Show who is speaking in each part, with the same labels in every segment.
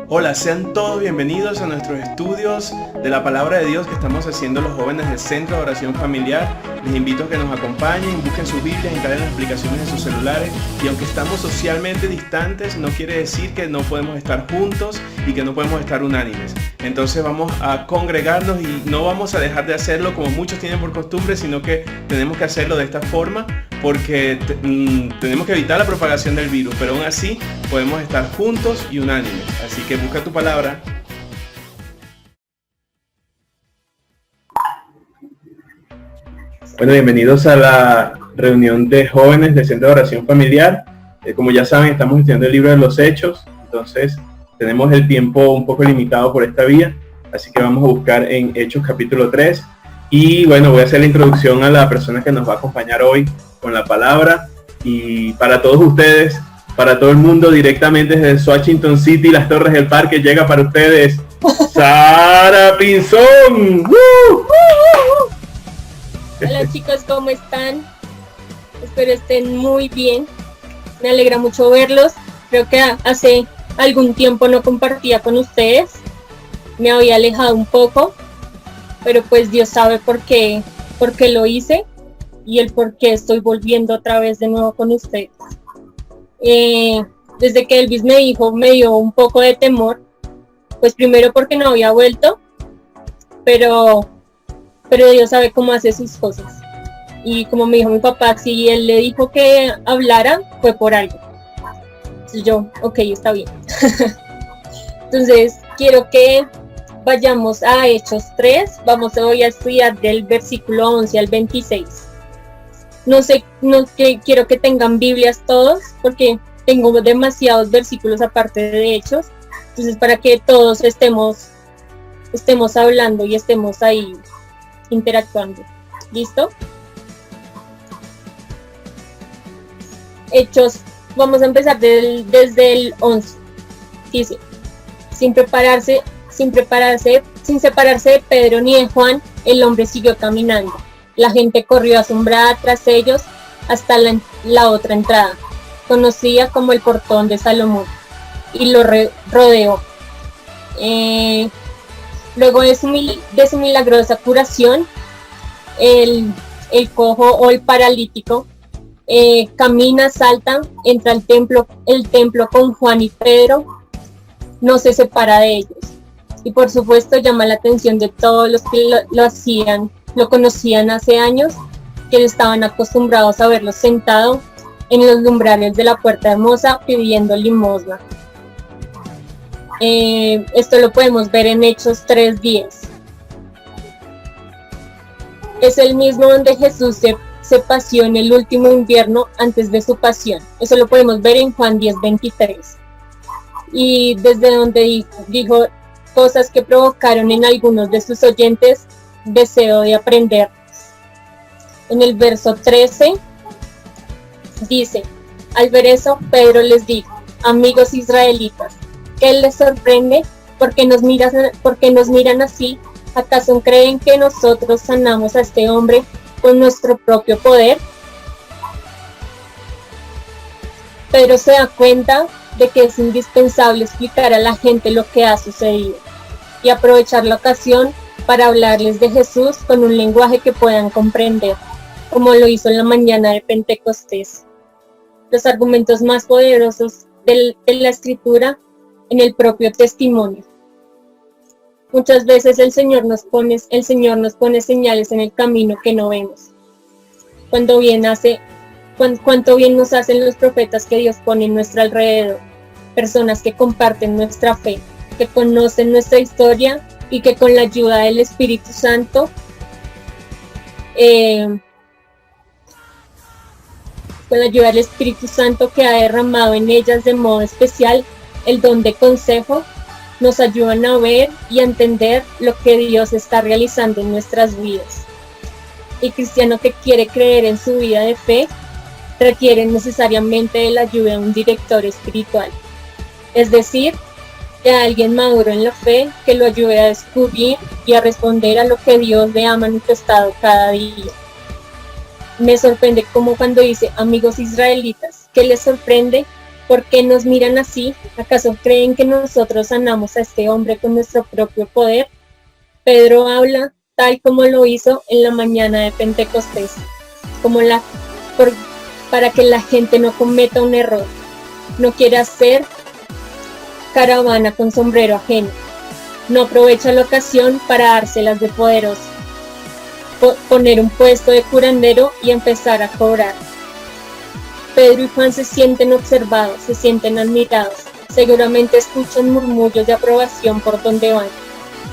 Speaker 1: Hola, sean todos bienvenidos a nuestros estudios de la Palabra de Dios que estamos haciendo los jóvenes del Centro de Oración Familiar. Les invito a que nos acompañen, busquen sus Biblias, instalen las aplicaciones en sus celulares y aunque estamos socialmente distantes, no quiere decir que no podemos estar juntos y que no podemos estar unánimes. Entonces vamos a congregarnos y no vamos a dejar de hacerlo como muchos tienen por costumbre, sino que tenemos que hacerlo de esta forma porque tenemos que evitar la propagación del virus, pero aún así podemos estar juntos y unánimes. Así que busca tu palabra. Bueno, bienvenidos a la reunión de jóvenes del Centro de Oración Familiar. Como ya saben, estamos estudiando el libro de los Hechos, entonces tenemos el tiempo un poco limitado por esta vía, así que vamos a buscar en Hechos capítulo 3. Y bueno, voy a hacer la introducción a la persona que nos va a acompañar hoy con la palabra. Y para todos ustedes, para todo el mundo, directamente desde Washington City, las Torres del Parque, llega para ustedes Sara Pinzón.
Speaker 2: Hola chicos, ¿cómo están? Espero estén muy bien. Me alegra mucho verlos. Creo que hace algún tiempo no compartía con ustedes. Me había alejado un poco, pero pues Dios sabe por qué lo hice y el por qué estoy volviendo otra vez de nuevo con ustedes. Desde que Elvis me dio un poco de temor, pues primero porque no había vuelto, pero Dios sabe cómo hace sus cosas. Y como me dijo mi papá, si él le dijo que hablara, fue por algo. Entonces yo, ok, está bien. Entonces quiero que vayamos a Hechos 3, voy a estudiar del versículo 11 al 26. Quiero que tengan Biblias todos, porque tengo demasiados versículos aparte de Hechos, entonces para que todos estemos hablando y estemos ahí interactuando. ¿Listo? Hechos, vamos a empezar desde el 11. Dice, sin separarse de Pedro ni de Juan, el hombre siguió caminando. La gente corrió asombrada tras ellos hasta la otra entrada, conocida como el portón de Salomón, y lo rodeó. Luego de su milagrosa curación, el cojo o el paralítico camina, salta, entra al templo con Juan y Pedro, no se separa de ellos. Y por supuesto llama la atención de todos los que lo conocían hace años, que estaban acostumbrados a verlo sentado en los umbrales de la puerta hermosa pidiendo limosna. Esto lo podemos ver en Hechos 3:10. Es el mismo donde Jesús se paseó en el último invierno antes de su pasión. Eso lo podemos ver en Juan 10:23. Y desde donde dijo cosas que provocaron en algunos de sus oyentes deseo de aprender. En el verso 13 dice, al ver eso, Pedro les dijo, amigos israelitas, ¿qué les sorprende? ¿Por qué nos miran así? ¿Acaso creen que nosotros sanamos a este hombre con nuestro propio poder? Pedro se da cuenta de que es indispensable explicar a la gente lo que ha sucedido y aprovechar la ocasión para hablarles de Jesús con un lenguaje que puedan comprender, como lo hizo en la mañana de Pentecostés. Los argumentos más poderosos de la Escritura en el propio testimonio. Muchas veces el Señor nos pone señales en el camino que no vemos. Cuánto bien nos hacen los profetas que Dios pone en nuestro alrededor, personas que comparten nuestra fe, que conocen nuestra historia y que con la ayuda del Espíritu Santo que ha derramado en ellas de modo especial el don de consejo, nos ayudan a ver y a entender lo que Dios está realizando en nuestras vidas. El cristiano que quiere creer en su vida de fe requiere necesariamente de la ayuda de un director espiritual, es decir, de alguien maduro en la fe que lo ayude a descubrir y a responder a lo que Dios le ha manifestado cada día. Me sorprende como cuando dice amigos israelitas, ¿qué les sorprende? ¿Por qué nos miran así? ¿Acaso creen que nosotros sanamos a este hombre con nuestro propio poder? Pedro habla tal como lo hizo en la mañana de Pentecostés, para que la gente no cometa un error. No quiere hacer caravana con sombrero ajeno. No aprovecha la ocasión para dárselas de poderoso. Poner un puesto de curandero y empezar a cobrar. Pedro y Juan se sienten observados, se sienten admirados. Seguramente escuchan murmullos de aprobación por donde van.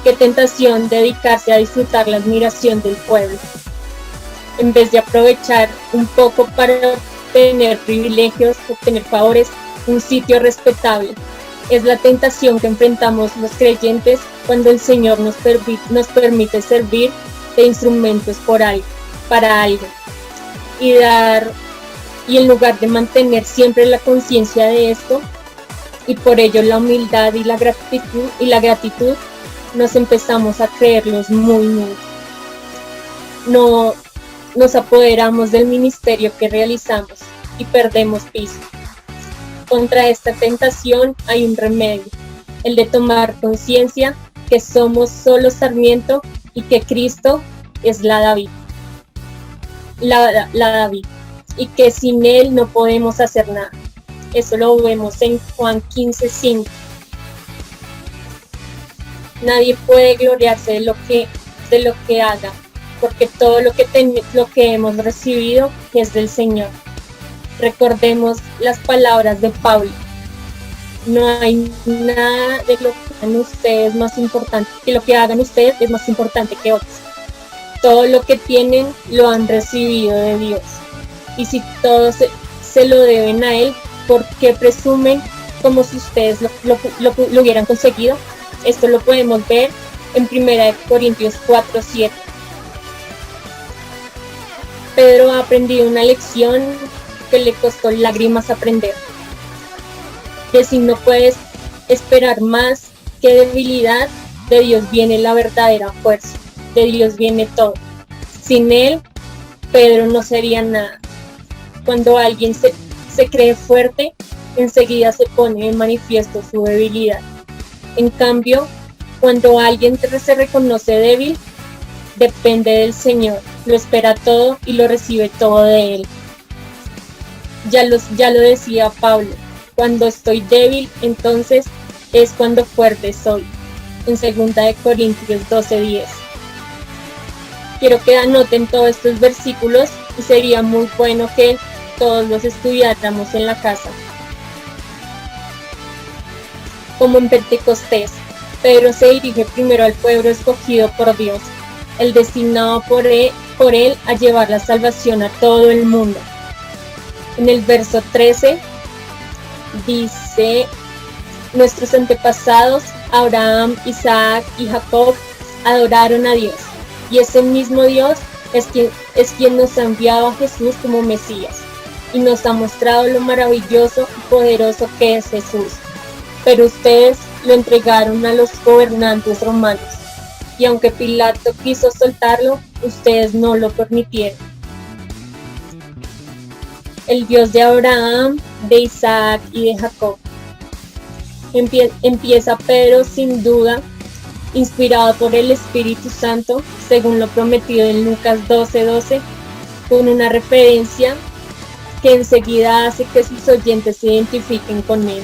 Speaker 2: Qué tentación dedicarse a disfrutar la admiración del pueblo, en vez de aprovechar un poco para obtener privilegios, obtener favores, un sitio respetable. Es la tentación que enfrentamos los creyentes cuando el Señor nos permite servir de instrumentos para algo, y en lugar de mantener siempre la conciencia de esto, y por ello la humildad y la gratitud, nos empezamos a creerlos muy. No nos apoderamos del ministerio que realizamos y perdemos piso. Contra esta tentación hay un remedio, el de tomar conciencia que somos solo sarmiento y que Cristo es la David, y que sin Él no podemos hacer nada. Eso lo vemos en Juan 15:5. Nadie puede gloriarse de lo que haga, porque todo lo que hemos recibido es del Señor. Recordemos las palabras de Pablo. No hay nada de lo que hagan ustedes más importante, que lo que hagan ustedes es más importante que otros. Todo lo que tienen lo han recibido de Dios. Y si todos se lo deben a Él, ¿por qué presumen como si ustedes lo hubieran conseguido? Esto lo podemos ver en 1 Corintios 4:7. Pedro ha aprendido una lección que le costó lágrimas aprender. Que si no puedes esperar más que debilidad, de Dios viene la verdadera fuerza, de Dios viene todo. Sin Él, Pedro no sería nada. Cuando alguien se cree fuerte, enseguida se pone en manifiesto su debilidad. En cambio, cuando alguien se reconoce débil, depende del Señor, lo espera todo y lo recibe todo de Él. Ya lo decía Pablo, cuando estoy débil, entonces es cuando fuerte soy, en 2 Corintios 12:10. Quiero que anoten todos estos versículos y sería muy bueno que todos los estudiáramos en la casa. Como en Pentecostés, Pedro se dirige primero al pueblo escogido por Dios, el designado por él a llevar la salvación a todo el mundo. En el verso 13 dice: nuestros antepasados, Abraham, Isaac y Jacob, adoraron a Dios, y ese mismo Dios es quien nos ha enviado a Jesús como Mesías, y nos ha mostrado lo maravilloso y poderoso que es Jesús. Pero ustedes lo entregaron a los gobernantes romanos, y aunque Pilato quiso soltarlo, ustedes no lo permitieron. El Dios de Abraham, de Isaac y de Jacob. Empieza Pedro sin duda, inspirado por el Espíritu Santo, según lo prometido en Lucas 12:12, con una referencia que enseguida hace que sus oyentes se identifiquen con él.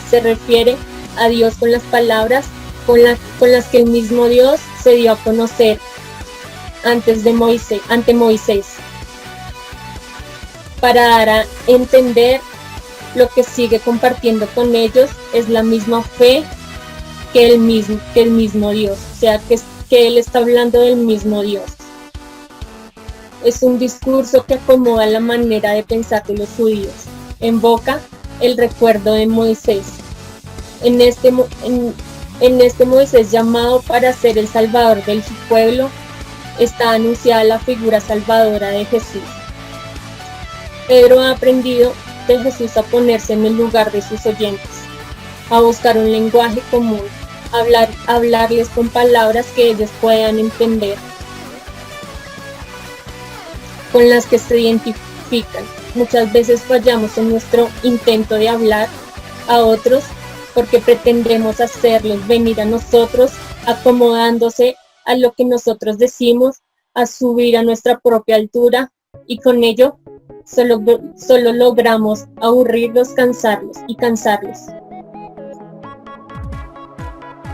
Speaker 2: Se refiere a Dios con las palabras con las que el mismo Dios se dio a conocer ante Moisés, para dar a entender lo que sigue compartiendo con ellos es la misma fe que el mismo Dios, o sea que él está hablando del mismo Dios. Es un discurso que acomoda la manera de pensar de los judíos, invoca el recuerdo de Moisés. En este Moisés llamado para ser el salvador de su pueblo, está anunciada la figura salvadora de Jesús. Pedro ha aprendido de Jesús a ponerse en el lugar de sus oyentes, a buscar un lenguaje común, hablarles con palabras que ellos puedan entender, con las que se identifican. Muchas veces fallamos en nuestro intento de hablar a otros porque pretendemos hacerlos venir a nosotros, acomodándose a lo que nosotros decimos, a subir a nuestra propia altura, y con ello solo logramos aburrirlos, cansarlos.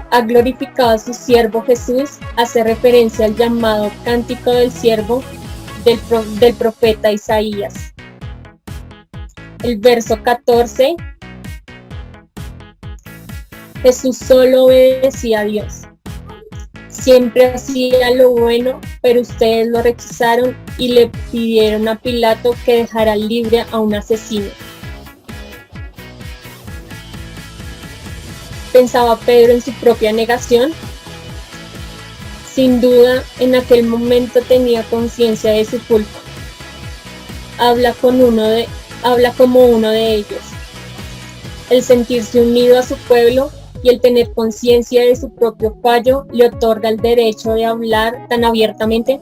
Speaker 2: Ha glorificado a su siervo Jesús, hace referencia al llamado cántico del siervo del profeta Isaías. El verso 14, Jesús solo obedecía a Dios. Siempre hacía lo bueno, pero ustedes lo rechazaron y le pidieron a Pilato que dejara libre a un asesino. ¿Pensaba Pedro en su propia negación? Sin duda, en aquel momento tenía conciencia de su culpa. Habla como uno de ellos. El sentirse unido a su pueblo y el tener conciencia de su propio fallo le otorga el derecho de hablar tan abiertamente.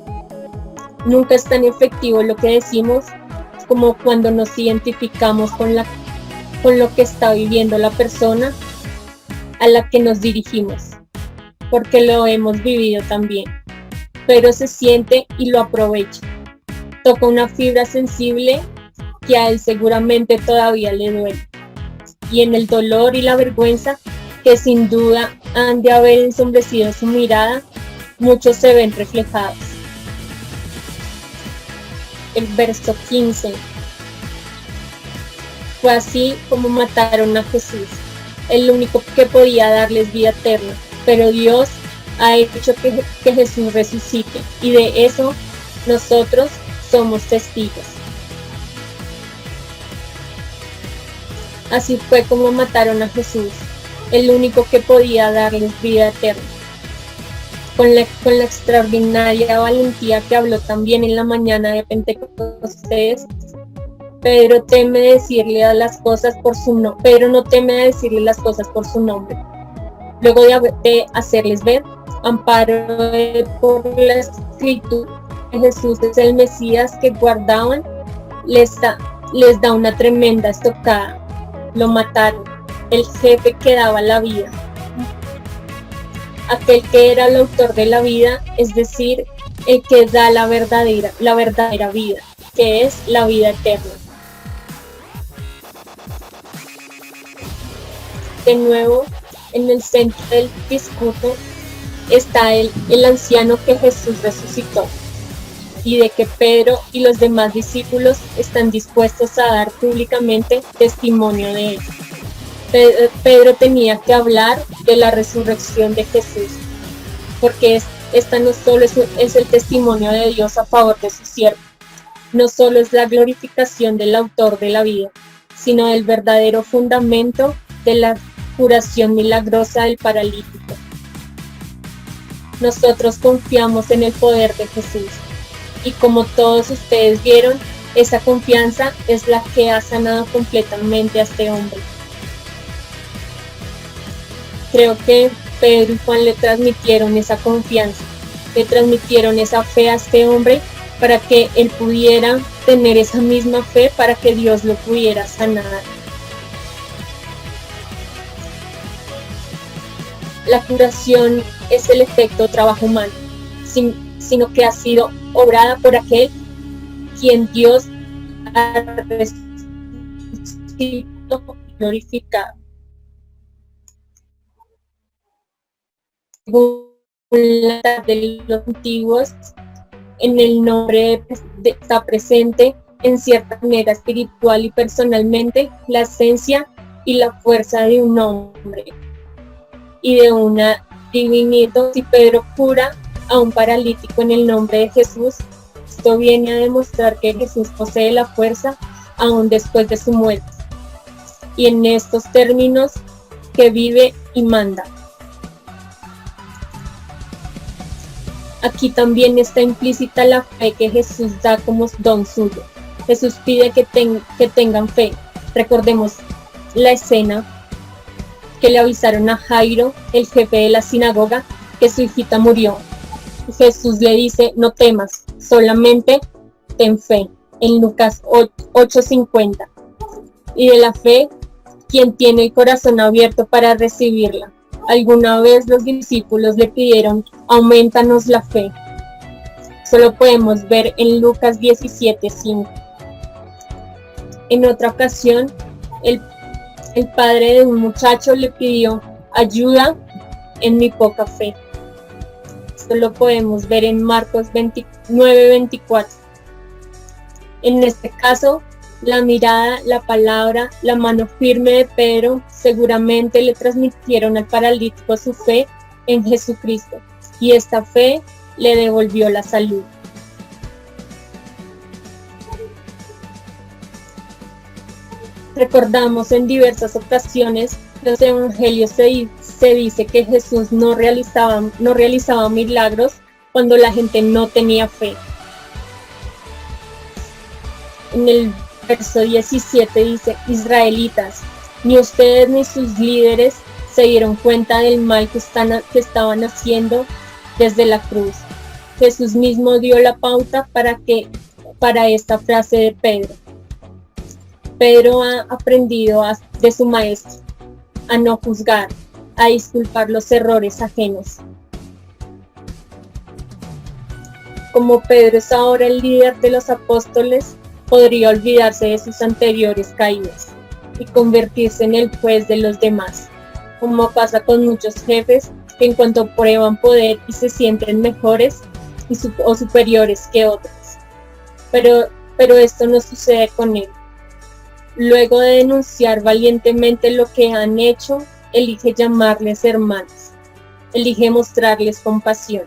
Speaker 2: Nunca es tan efectivo lo que decimos como cuando nos identificamos con lo que está viviendo la persona a la que nos dirigimos, porque lo hemos vivido también. Pero se siente y lo aprovecha. Toca una fibra sensible que a él seguramente todavía le duele. Y en el dolor y la vergüenza, que sin duda han de haber ensombrecido su mirada, muchos se ven reflejados. El verso 15. Fue así como mataron a Jesús, el único que podía darles vida eterna, pero Dios ha hecho que Jesús resucite, y de eso nosotros somos testigos. Así fue como mataron a Jesús, el único que podía darles vida eterna. Con la extraordinaria valentía que habló también en la mañana de Pentecostés, Pedro no teme decirle las cosas por su nombre. Luego de hacerles ver, amparo por la escritura, que Jesús es el Mesías que guardaban, les da una tremenda estocada. Lo mataron, el jefe que daba la vida, aquel que era el autor de la vida, es decir, el que da la verdadera vida, que es la vida eterna. De nuevo, en el centro del discurso está el anciano que Jesús resucitó, y de que Pedro y los demás discípulos están dispuestos a dar públicamente testimonio de él. Pedro tenía que hablar de la resurrección de Jesús, porque esta no solo es el testimonio de Dios a favor de su siervo, no solo es la glorificación del autor de la vida, sino el verdadero fundamento de la curación milagrosa del paralítico. Nosotros confiamos en el poder de Jesús, y como todos ustedes vieron, esa confianza es la que ha sanado completamente a este hombre. Creo que Pedro y Juan le transmitieron esa confianza, le transmitieron esa fe a este hombre para que él pudiera tener esa misma fe, para que Dios lo pudiera sanar. La curación es el efecto trabajo humano, sino que ha sido obrada por aquel quien Dios ha glorificado. Según la de los antiguos, en el nombre está presente en cierta manera espiritual y personalmente la esencia y la fuerza de un hombre y de una divinidad. Si Pedro cura a un paralítico en el nombre de Jesús, esto viene a demostrar que Jesús posee la fuerza aún después de su muerte, y en estos términos, que vive y manda. Aquí también está implícita la fe que Jesús da como don suyo. Jesús pide que tengan fe. Recordemos la escena que le avisaron a Jairo, el jefe de la sinagoga, que su hijita murió. Jesús le dice: no temas, solamente ten fe. en Lucas 8:50, y de la fe, quien tiene el corazón abierto para recibirla. Alguna vez los discípulos le pidieron, aumentanos la fe. Solo podemos ver en Lucas 17:5. En otra ocasión, el padre de un muchacho le pidió ayuda en mi poca fe. Esto lo podemos ver en Marcos 9:24. En este caso, la mirada, la palabra, la mano firme de Pedro seguramente le transmitieron al paralítico su fe en Jesucristo, y esta fe le devolvió la salud. Recordamos en diversas ocasiones los evangelios se dice que Jesús no realizaba milagros cuando la gente no tenía fe. En el verso 17 dice: Israelitas, ni ustedes ni sus líderes se dieron cuenta del mal que estaban haciendo desde la cruz. Jesús mismo dio la pauta para esta frase de Pedro. Pedro ha aprendido de su maestro a no juzgar, a disculpar los errores ajenos. Como Pedro es ahora el líder de los apóstoles, podría olvidarse de sus anteriores caídas y convertirse en el juez de los demás, como pasa con muchos jefes que en cuanto prueban poder y se sienten mejores o superiores que otros. Pero esto no sucede con él. Luego de denunciar valientemente lo que han hecho, elige llamarles hermanos, elige mostrarles compasión.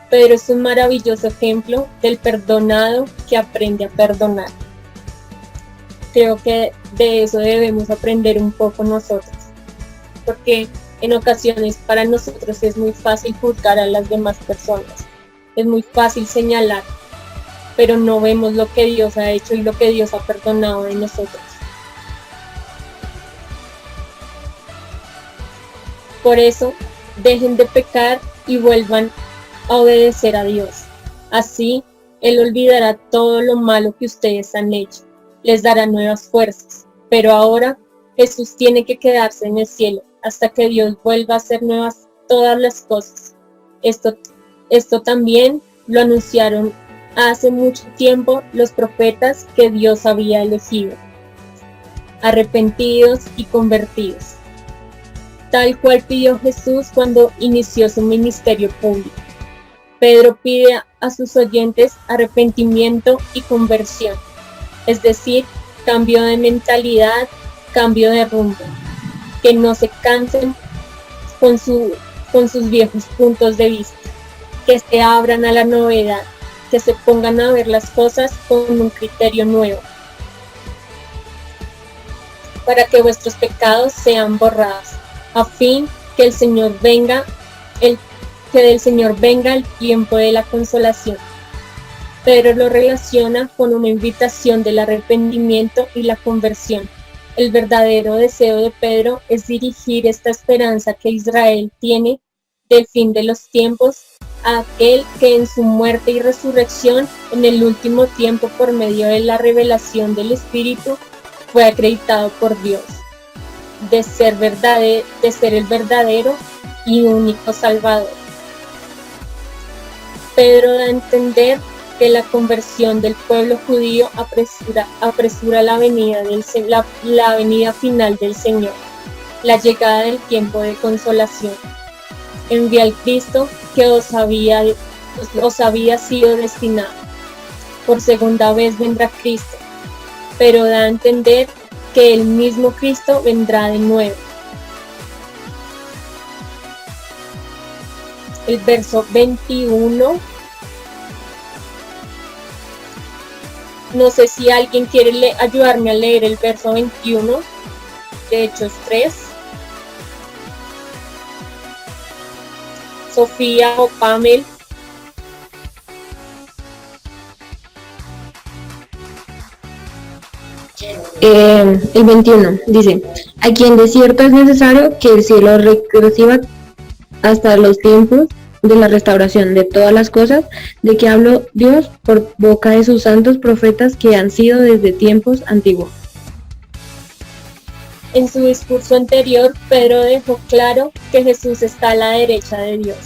Speaker 2: Pedro es un maravilloso ejemplo del perdonado que aprende a perdonar. Creo que de eso debemos aprender un poco nosotros, porque en ocasiones para nosotros es muy fácil juzgar a las demás personas, es muy fácil señalar, pero no vemos lo que Dios ha hecho y lo que Dios ha perdonado de nosotros. Por eso, dejen de pecar y vuelvan a obedecer a Dios. Así, Él olvidará todo lo malo que ustedes han hecho, les dará nuevas fuerzas. Pero ahora, Jesús tiene que quedarse en el cielo hasta que Dios vuelva a hacer nuevas todas las cosas. Esto también lo anunciaron hace mucho tiempo los profetas que Dios había elegido, arrepentidos y convertidos, tal cual pidió Jesús cuando inició su ministerio público. Pedro pide a sus oyentes arrepentimiento y conversión, es decir, cambio de mentalidad, cambio de rumbo, que no se cansen con sus viejos puntos de vista, que se abran a la novedad, que se pongan a ver las cosas con un criterio nuevo, para que vuestros pecados sean borrados, a fin que del Señor venga el tiempo de la consolación. Pedro lo relaciona con una invitación del arrepentimiento y la conversión. El verdadero deseo de Pedro es dirigir esta esperanza que Israel tiene del fin de los tiempos a aquel que en su muerte y resurrección en el último tiempo, por medio de la revelación del Espíritu, fue acreditado por Dios de ser el verdadero y único Salvador. Pedro da a entender que la conversión del pueblo judío apresura la venida final del Señor, la llegada del tiempo de consolación. Envía al Cristo que os había sido destinado. Por segunda vez vendrá Cristo, pero da a entender que el mismo Cristo vendrá de nuevo. El verso 21. No sé si alguien quiere ayudarme a leer el verso 21 de Hechos 3. Sofía o Pamel.
Speaker 3: El 21 dice: a quien de cierto es necesario que el cielo reciba hasta los tiempos de la restauración de todas las cosas, de que habló Dios por boca de sus santos profetas que han sido desde tiempos antiguos.
Speaker 2: En su discurso anterior, Pedro dejó claro que Jesús está a la derecha de Dios.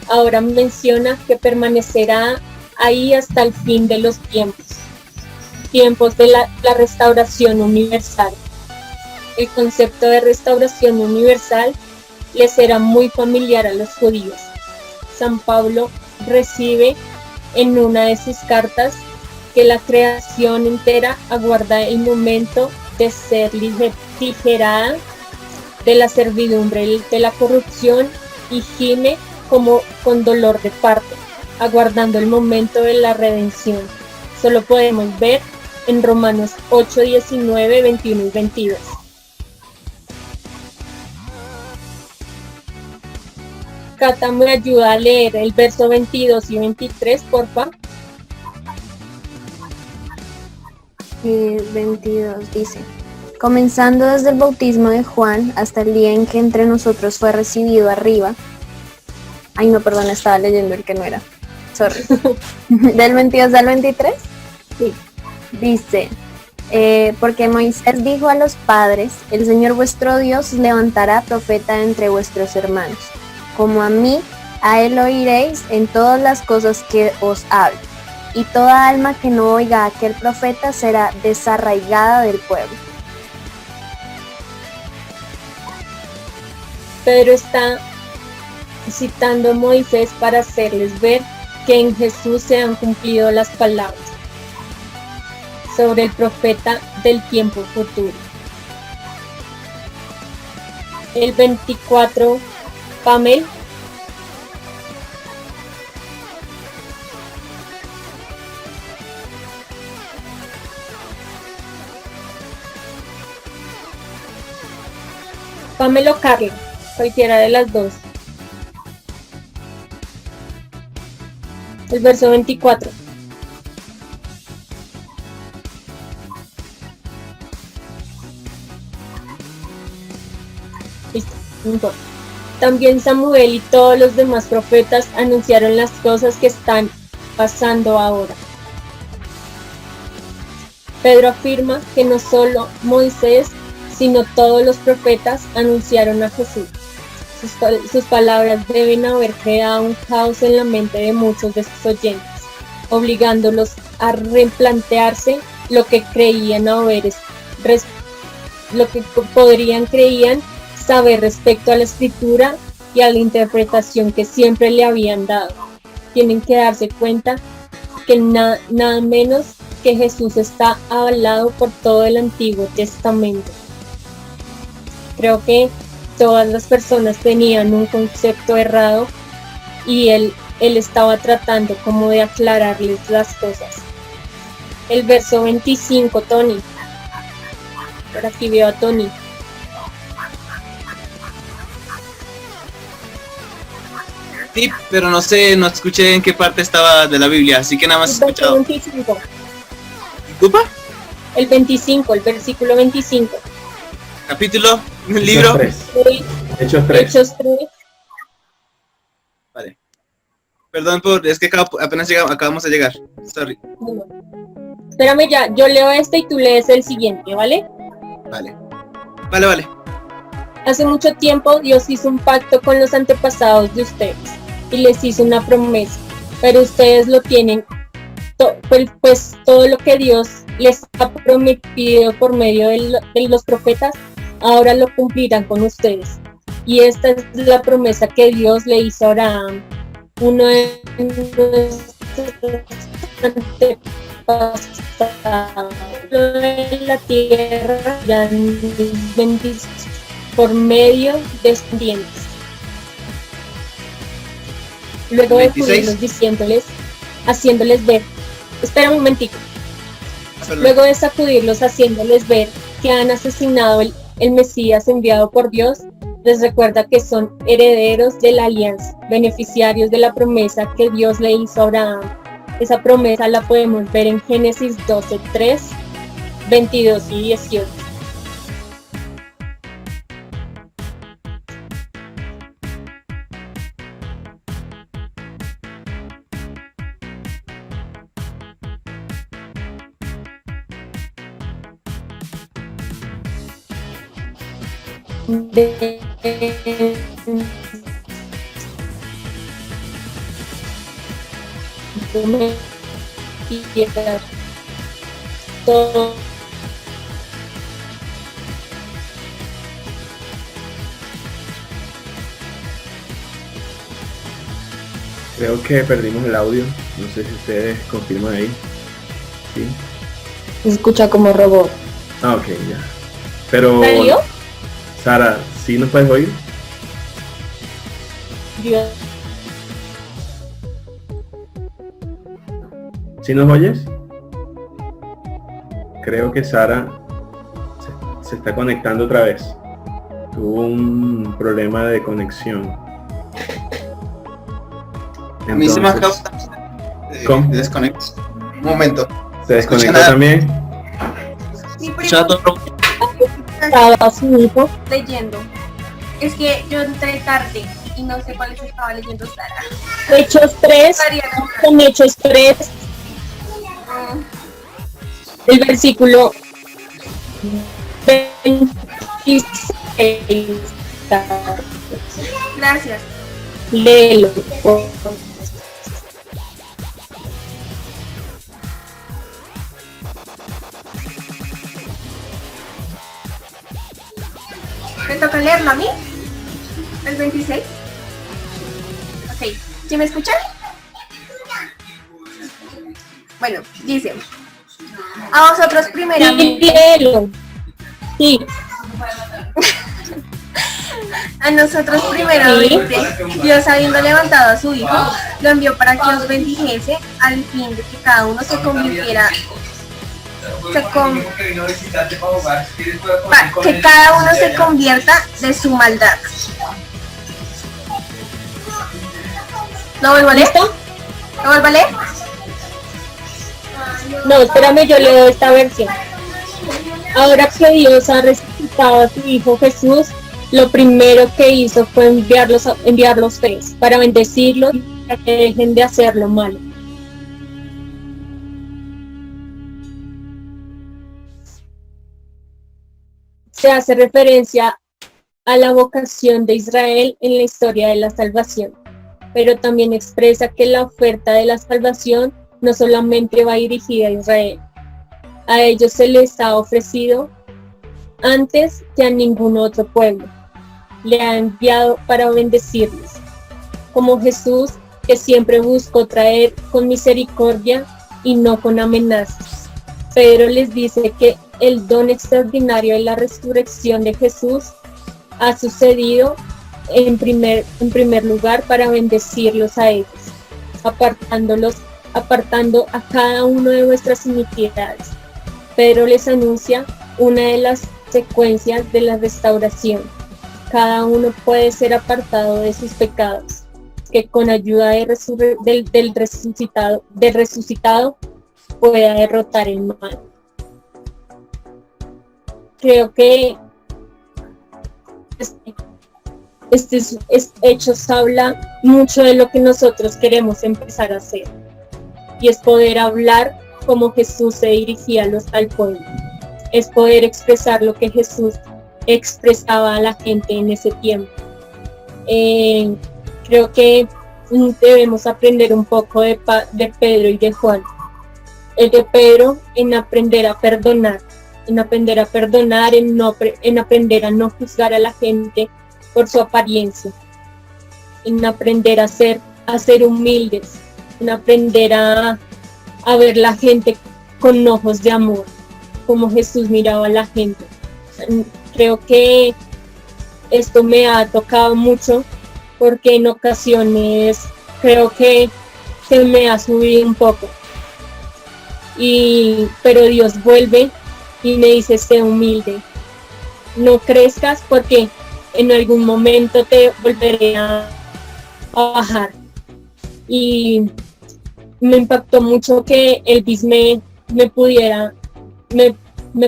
Speaker 2: Ahora menciona que permanecerá ahí hasta el fin de los tiempos de la restauración universal. El concepto de restauración universal les será muy familiar a los judíos. San Pablo recibe en una de sus cartas que la creación entera aguarda el momento de ser liberada de la servidumbre de la corrupción y gime como con dolor de parto, aguardando el momento de la redención. Solo podemos ver en Romanos 8, 19, 21 y 22. Cata, ¿me ayuda a leer el verso 22 y 23, porfa?
Speaker 4: 22 dice: comenzando desde el bautismo de Juan hasta el día en que entre nosotros fue recibido arriba. Ay, no, perdón, estaba leyendo el que no era. Sorry. ¿Del 22 al 23?
Speaker 2: Sí.
Speaker 4: Dice, porque Moisés dijo a los padres: el Señor vuestro Dios levantará profeta entre vuestros hermanos. Como a mí, a él oiréis en todas las cosas que os hable. Y toda alma que no oiga a aquel profeta será desarraigada del pueblo.
Speaker 2: Pedro está citando a Moisés para hacerles ver que en Jesús se han cumplido las palabras sobre el profeta del tiempo futuro. El 24, Pamel. Pamela o Carla, cualquiera de las dos. El verso 24. Listo, no importa. También Samuel y todos los demás profetas anunciaron las cosas que están pasando ahora. Pedro afirma que no solo Moisés, sino todos los profetas anunciaron a Jesús. Sus palabras deben haber creado un caos en la mente de muchos de sus oyentes, obligándolos a replantearse lo que creían creían saber respecto a la escritura y a la interpretación que siempre le habían dado. Tienen que darse cuenta que nada menos que Jesús está avalado por todo el Antiguo Testamento. Creo que todas las personas tenían un concepto errado y él estaba tratando como de aclararles las cosas. El verso 25, Tony. Por aquí veo a Tony.
Speaker 5: Sí, pero no sé, no escuché en qué parte estaba de la Biblia, así que nada más he escuchado.
Speaker 2: El 25.
Speaker 5: ¿Disculpa?
Speaker 2: El 25, el versículo 25.
Speaker 5: Capítulo, libro.
Speaker 1: Hechos 3.
Speaker 2: Hechos 3.
Speaker 5: Vale. Perdón es que apenas acabamos de llegar. Sorry.
Speaker 2: Bueno, espérame ya, yo leo este y tú lees el siguiente, ¿vale?
Speaker 5: Vale.
Speaker 2: Hace mucho tiempo Dios hizo un pacto con los antepasados de ustedes y les hizo una promesa, pero ustedes lo tienen, pues todo lo que Dios les ha prometido por medio de los profetas, ahora lo cumplirán con ustedes. Y esta es la promesa que Dios le hizo a Abraham, uno de nuestros antepasados de la tierra, ya por medio de descendientes. Luego de sacudirlos haciéndoles ver, espera un momentico. Luego de sacudirlos haciéndoles ver que han asesinado el Mesías enviado por Dios, les recuerda que son herederos de la alianza, beneficiarios de la promesa que Dios le hizo a Abraham. Esa promesa la podemos ver en Génesis 12, 3, 22 y 18. de todo.
Speaker 1: Creo que perdimos el audio. No sé si ustedes confirman ahí. ¿Sí?
Speaker 3: Se escucha como robot.
Speaker 1: Ah, ok, ya. Pero,
Speaker 2: ¿Salió?
Speaker 1: Sara, ¿sí nos puedes oír?
Speaker 2: Yo-
Speaker 1: ¿Sí nos oyes? Creo que Sara se está conectando otra vez. Tuvo un problema de conexión.
Speaker 5: A mí se me acaba
Speaker 1: ¿Cómo?
Speaker 5: de desconectar. Un momento.
Speaker 1: ¿Se desconectó
Speaker 5: nada.
Speaker 1: también?
Speaker 6: Mi primo
Speaker 5: Escuchaba todo.
Speaker 2: Estaba a su hijo.
Speaker 6: leyendo. Es que yo entré tarde y no sé cuáles estaba leyendo Sara.
Speaker 2: Hechos 3, con Hechos 3, el versículo 26.
Speaker 6: Gracias.
Speaker 2: Léelo, por favor.
Speaker 6: ¿Me toca leerlo a mí? ¿El 26? Ok. ¿Sí me escuchan? Bueno, dice. A vosotros
Speaker 2: Sí,
Speaker 6: primeramente.
Speaker 2: léelo. Sí,
Speaker 6: A nosotros primeramente, Dios habiendo levantado a su Hijo, lo envió para que os bendijese al fin de que cada uno se convirtiera, que cada uno se convierta de su maldad. ¿Lo vuelvo a leer?
Speaker 2: ¿listo?
Speaker 6: ¿Lo vuelvo a leer?
Speaker 2: No, espérame, yo leo esta versión. Ahora que Dios ha resucitado a su Hijo Jesús, lo primero que hizo fue enviarlos tres para bendecirlos y para que dejen de hacer lo malo. Se hace referencia a la vocación de Israel en la historia de la salvación, pero también expresa que la oferta de la salvación no solamente va dirigida a Israel. A ellos se les ha ofrecido antes que a ningún otro pueblo. Le ha enviado para bendecirlos, como Jesús, que siempre buscó traer con misericordia y no con amenazas. Pedro les dice que el don extraordinario de la resurrección de Jesús ha sucedido en primer lugar para bendecirlos a ellos, apartando a cada uno de nuestras iniquidades. Pedro les anuncia una de las secuencias de la restauración. Cada uno puede ser apartado de sus pecados, que con ayuda del resucitado pueda derrotar el mal. Creo que este Hechos habla mucho de lo que nosotros queremos empezar a hacer, y es poder hablar como Jesús se dirigía al pueblo, es poder expresar lo que Jesús expresaba a la gente en ese tiempo. Creo que debemos aprender un poco de Pedro y de Juan. El de Pedro en aprender a perdonar, en aprender a no juzgar a la gente por su apariencia, en aprender a ser humildes, en aprender a ver la gente con ojos de amor, como Jesús miraba a la gente. Creo que esto me ha tocado mucho, porque en ocasiones creo que se me ha subido un poco, pero Dios vuelve y me dice: sé humilde, no crezcas, porque en algún momento te volveré a bajar. Y me impactó mucho que Elvis me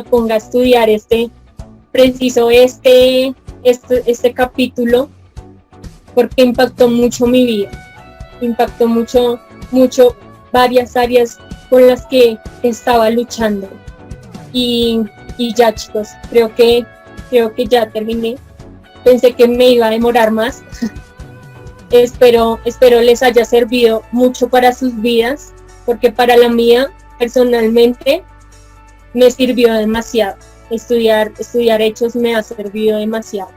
Speaker 2: ponga a estudiar este capítulo, porque impactó mucho mi vida, impactó mucho varias áreas con las que estaba luchando. Y ya, chicos, creo que ya terminé. pensé que me iba a demorar más. Espero les haya servido mucho para sus vidas, porque para la mía, personalmente, me sirvió demasiado. Estudiar Hechos me ha servido demasiado.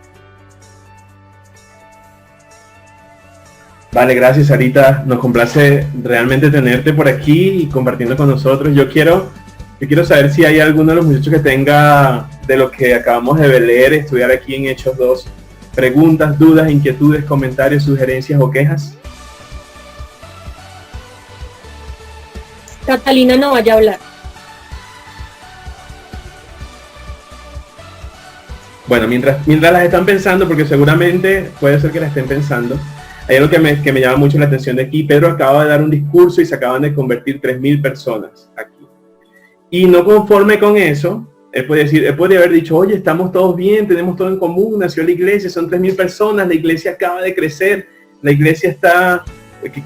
Speaker 1: Vale, gracias Sarita, nos complace realmente tenerte por aquí y compartiendo con nosotros. Yo quiero saber si hay alguno de los muchachos que tenga de lo que acabamos de leer, estudiar aquí en Hechos 2, preguntas, dudas, inquietudes, comentarios, sugerencias o quejas.
Speaker 2: Catalina no vaya a hablar.
Speaker 1: Bueno, mientras las están pensando, porque seguramente puede ser que las estén pensando, hay algo que me llama mucho la atención de aquí. Pedro acaba de dar un discurso y se acaban de convertir 3.000 personas aquí. Y no conforme con eso, él podría haber dicho, oye, estamos todos bien, tenemos todo en común, nació la iglesia, son 3.000 personas, la iglesia acaba de crecer, la iglesia está,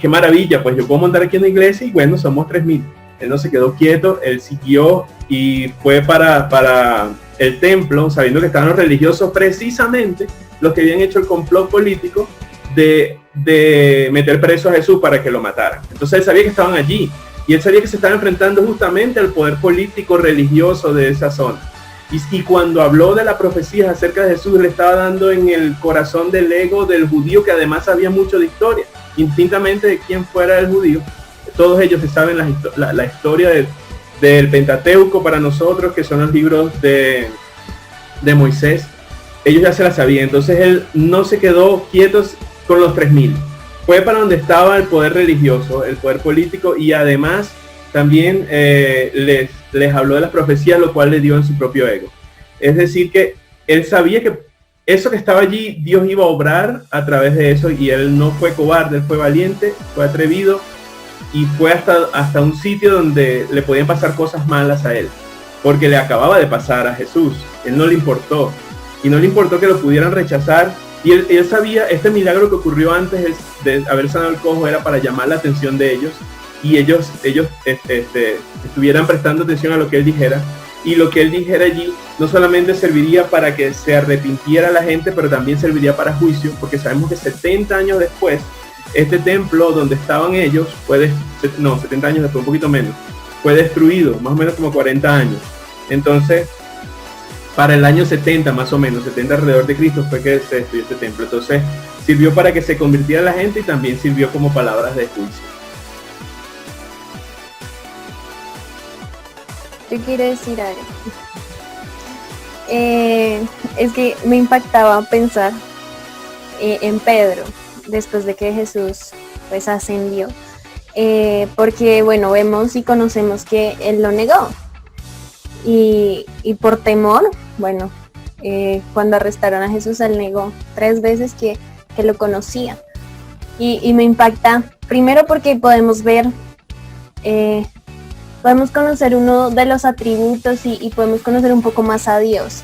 Speaker 1: qué maravilla, pues yo puedo montar aquí una iglesia y bueno, somos 3.000. Él no se quedó quieto, él siguió y fue para el templo, sabiendo que estaban los religiosos, precisamente los que habían hecho el complot político de meter preso a Jesús para que lo mataran. Entonces él sabía que estaban allí y él sabía que se estaban enfrentando justamente al poder político religioso de esa zona. Y cuando habló de la profecía acerca de Jesús, le estaba dando en el corazón del ego del judío, que además sabía mucho de historia, indistintamente de quién fuera el judío. Todos ellos se saben la historia del Pentateuco para nosotros, que son los libros de Moisés. Ellos ya se la sabían, entonces él no se quedó quieto con los 3.000. Fue para donde estaba el poder religioso, el poder político, y además también les habló de las profecías, lo cual le dio en su propio ego. Es decir, que él sabía que eso que estaba allí, Dios iba a obrar a través de eso, y él no fue cobarde, él fue valiente, fue atrevido, y fue hasta un sitio donde le podían pasar cosas malas a él, porque le acababa de pasar a Jesús. Él no le importó, y no le importó que lo pudieran rechazar. Y él sabía, este milagro que ocurrió antes de haber sanado el cojo era para llamar la atención de ellos, y ellos estuvieran prestando atención a lo que él dijera, y lo que él dijera allí no solamente serviría para que se arrepintiera la gente, pero también serviría para juicio, porque sabemos que 70 años después, este templo donde estaban ellos, 70 años después, un poquito menos, fue destruido, más o menos como 40 años. Entonces, para el año 70 más o menos, 70 alrededor de Cristo, fue que se destruyó este templo. Entonces sirvió para que se convirtiera la gente y también sirvió como palabras de juicio.
Speaker 4: Yo quiero decir algo. Es que me impactaba pensar en Pedro después de que Jesús pues ascendió, porque bueno, vemos y conocemos que él lo negó. Y por temor, bueno, cuando arrestaron a Jesús, él negó 3 veces que lo conocía. Y me impacta, primero porque podemos ver, podemos conocer uno de los atributos y podemos conocer un poco más a Dios.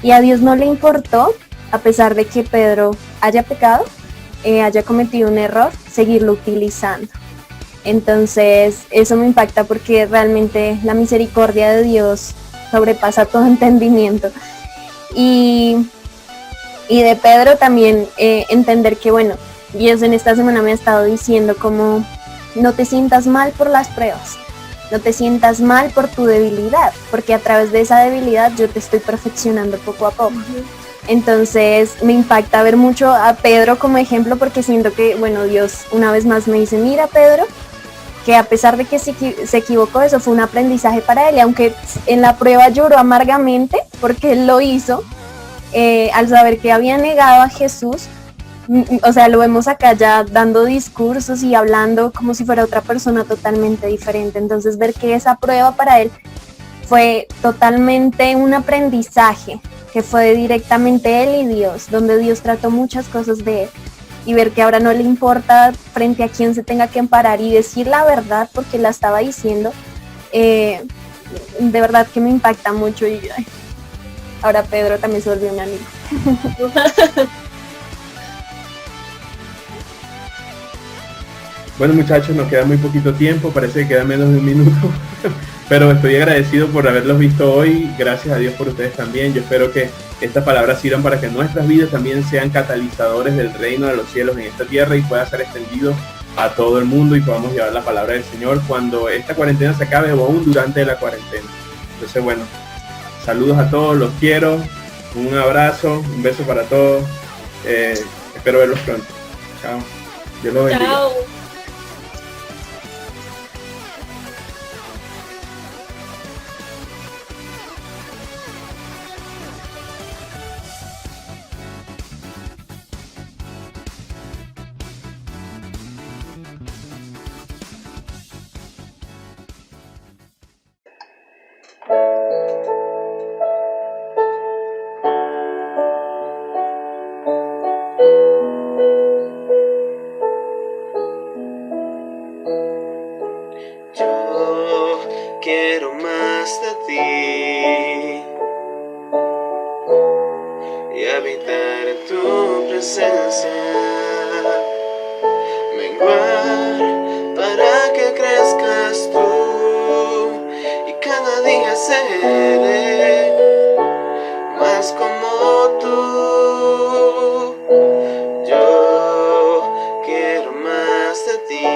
Speaker 4: Y a Dios no le importó, a pesar de que Pedro haya pecado, haya cometido un error, seguirlo utilizando. Entonces eso me impacta porque realmente la misericordia de Dios sobrepasa todo entendimiento. Y de Pedro también entender que bueno, Dios en esta semana me ha estado diciendo como no te sientas mal por las pruebas, no te sientas mal por tu debilidad, porque a través de esa debilidad yo te estoy perfeccionando poco a poco. Entonces me impacta ver mucho a Pedro como ejemplo, porque siento que bueno, Dios una vez más me dice, mira Pedro, que a pesar de que se equivocó, eso fue un aprendizaje para él, y aunque en la prueba lloró amargamente, porque él lo hizo, al saber que había negado a Jesús, o sea, lo vemos acá ya dando discursos y hablando como si fuera otra persona totalmente diferente. Entonces ver que esa prueba para él fue totalmente un aprendizaje, que fue directamente él y Dios, donde Dios trató muchas cosas de él. Y ver que ahora no le importa frente a quién se tenga que amparar y decir la verdad porque la estaba diciendo, de verdad que me impacta mucho. Y ahora Pedro también se volvió un amigo.
Speaker 1: Bueno muchachos, nos queda muy poquito tiempo, parece que queda menos de 1 minuto, pero estoy agradecido por haberlos visto hoy, gracias a Dios por ustedes también. Yo espero que estas palabras sirvan para que nuestras vidas también sean catalizadores del reino de los cielos en esta tierra y pueda ser extendido a todo el mundo y podamos llevar la palabra del Señor cuando esta cuarentena se acabe o aún durante la cuarentena. Entonces, bueno, saludos a todos, los quiero, un abrazo, un beso para todos, espero verlos pronto. Chao. Dios los bendiga.
Speaker 2: Chao.
Speaker 7: Yo quiero más de ti y habitar en tu presencia, menguar para que crezcas tú y cada día seré más como tú. Yo quiero más de ti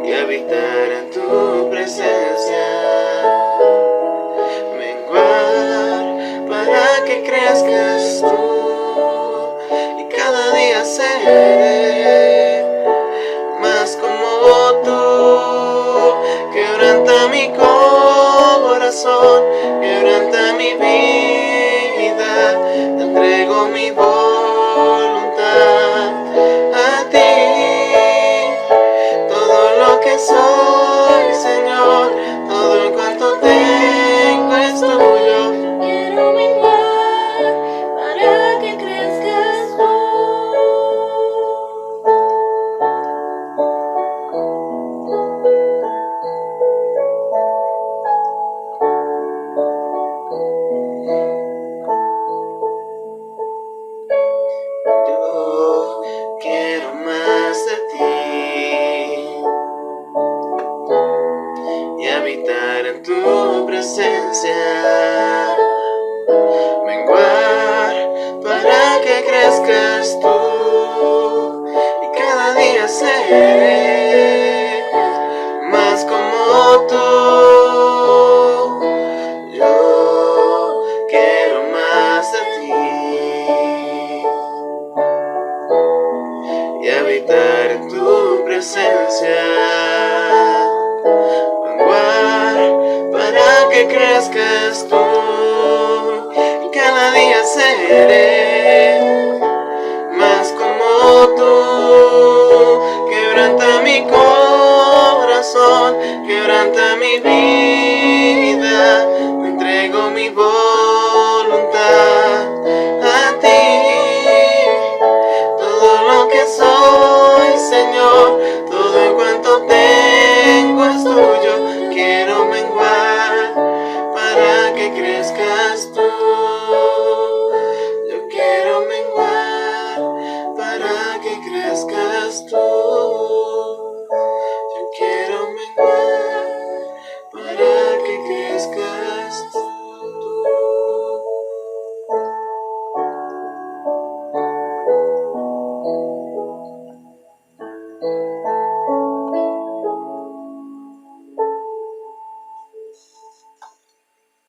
Speaker 7: y habitar en tu presencia, menguar para que crezcas tú y cada día seré más como tú. Quebranta mi corazón, quebranta mi vida, te entrego mi voluntad a ti. Todo lo que soy, Señor, todo en cuanto tengo es tuyo. Quiero menguar para que crezcas tú. Yo quiero más de ti y habitar en tu presencia, menguar para que crezcas tú y cada día seré más como tú. Yo quiero más de ti y habitar en tu presencia, menguar para que crezcas tú y cada día seré más como tú. Quebranta mi corazón, quebranta mi vida, te entrego mi voluntad a ti. Todo lo que soy, Señor, todo en cuanto tengo es tuyo. Quiero menguar para que crezcas tú.